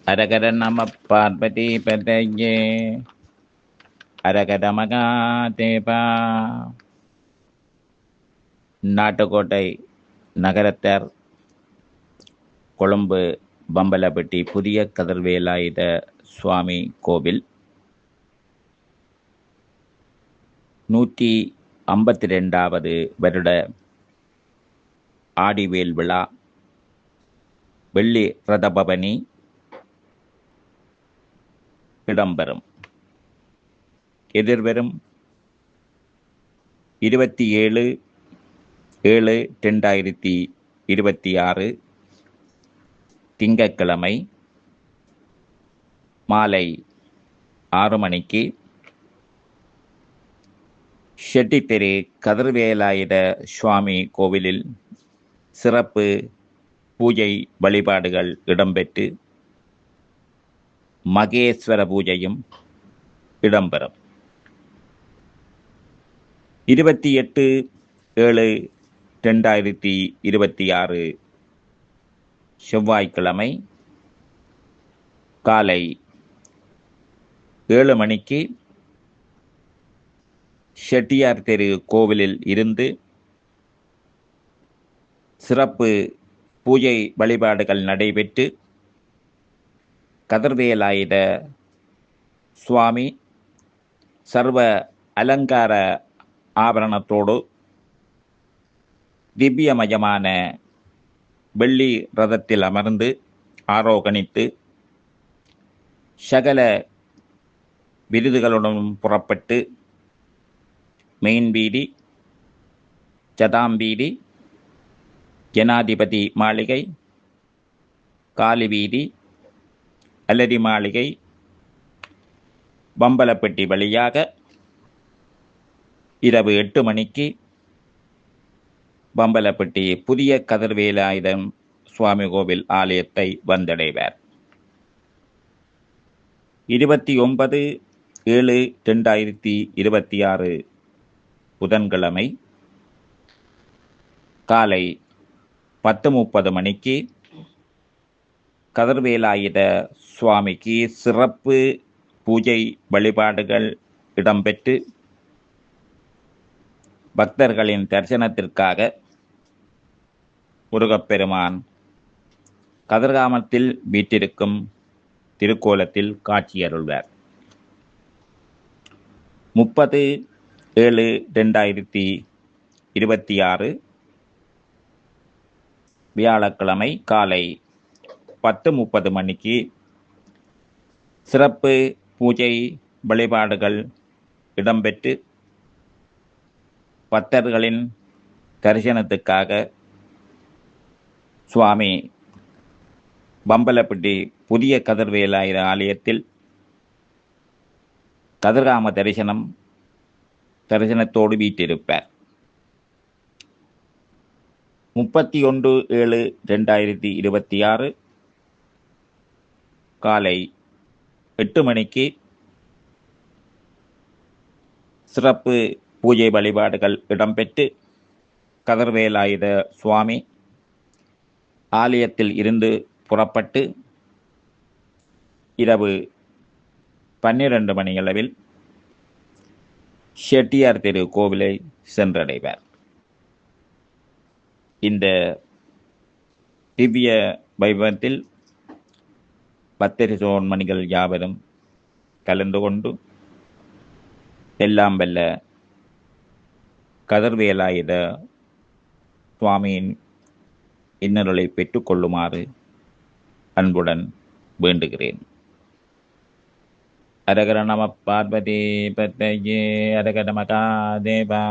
அரகர நம பார்வதி பதையே அரகர மகாதேவா. நாட்டுக்கோட்டை நகரத்தார் கொழும்பு பம்பலப்பட்டி புதிய கதிர்வேலாயுத சுவாமி கோவில் 152வது வருட ஆடிவேல் விழா வெள்ளி ரதபவனி இடம்பெறும். எதிர்வரும் 27/7/2026 திங்கட்கிழமை மாலை 6 மணிக்கு ஷெட்டித்தெரு கதிர்வேலாயுத சுவாமி கோவிலில் சிறப்பு பூஜை வழிபாடுகள் இடம்பெற்று மகேஸ்வர பூஜையும் இடம்பெறும். 28/7/2026 செவ்வாய்க்கிழமை காலை 7 மணிக்கு ஷெட்டியார் தெரு கோவிலில் இருந்து சிறப்பு பூஜை வழிபாடுகள் நடைபெற்று கதிர்வேலாயுத சுவாமி சர்வ அலங்கார ஆபரணத்தோடு திவ்யமயமான வெள்ளி ரதத்தில் அமர்ந்து ஆரோகணித்து சகல விருதுகளுடன் புறப்பட்டு மெயின் வீதி, சதாம்பீதி, ஜனாதிபதி மாளிகை, காலி வீதி, அலரி மாளிகை, பம்பலப்பட்டி வழியாக இரவு 8 மணிக்கு பம்பலப்பட்டி புதிய கதிர்வேலாயுதம் சுவாமி கோவில் ஆலயத்தை வந்தடைவார். 29/7/2026 புதன்கிழமை காலை 10:30 மணிக்கு கதிர்வேலாயுத சுவாமிக்கு சிறப்பு பூஜை வழிபாடுகள் இடம்பெற்று பக்தர்களின் தரிசனத்திற்காக முருகப்பெருமான் கதிர்காமத்தில் வீற்றிருக்கும் திருக்கோலத்தில் காட்சியருள்வார். 30/7/2026 வியாழக்கிழமை காலை 10:30 மணிக்கு சிறப்பு பூஜை வழிபாடுகள் இடம்பெற்று பக்தர்களின் தரிசனத்துக்காக சுவாமி பம்பலப்பட்டி புதிய கதிர்வேலாயுத ஆலயத்தில் கதிர்காம தரிசனத்தோடு வீற்றிருப்பார். 31/7/2026 காலை 8 மணிக்கு சிறப்பு பூஜை வழிபாடுகள் இடம்பெற்று கதிர்வேலாயுத சுவாமி ஆலயத்தில் இருந்து புறப்பட்டு இரவு 12 மணியளவில் ஷெட்டியார் தெரு கோவிலை சென்றடைவார். இந்த திவ்ய வைபவத்தில் பக்தரிசோன்மணிகள் யாவரும் கலந்து கொண்டு எல்லாம் வல்ல கதிர்வேலாயுத சுவாமியின் இன்னருளை பெற்றுக்கொள்ளுமாறு அன்புடன் வேண்டுகிறேன். அரகர நம பார்வதி பதையே அரகர மகாதேவா.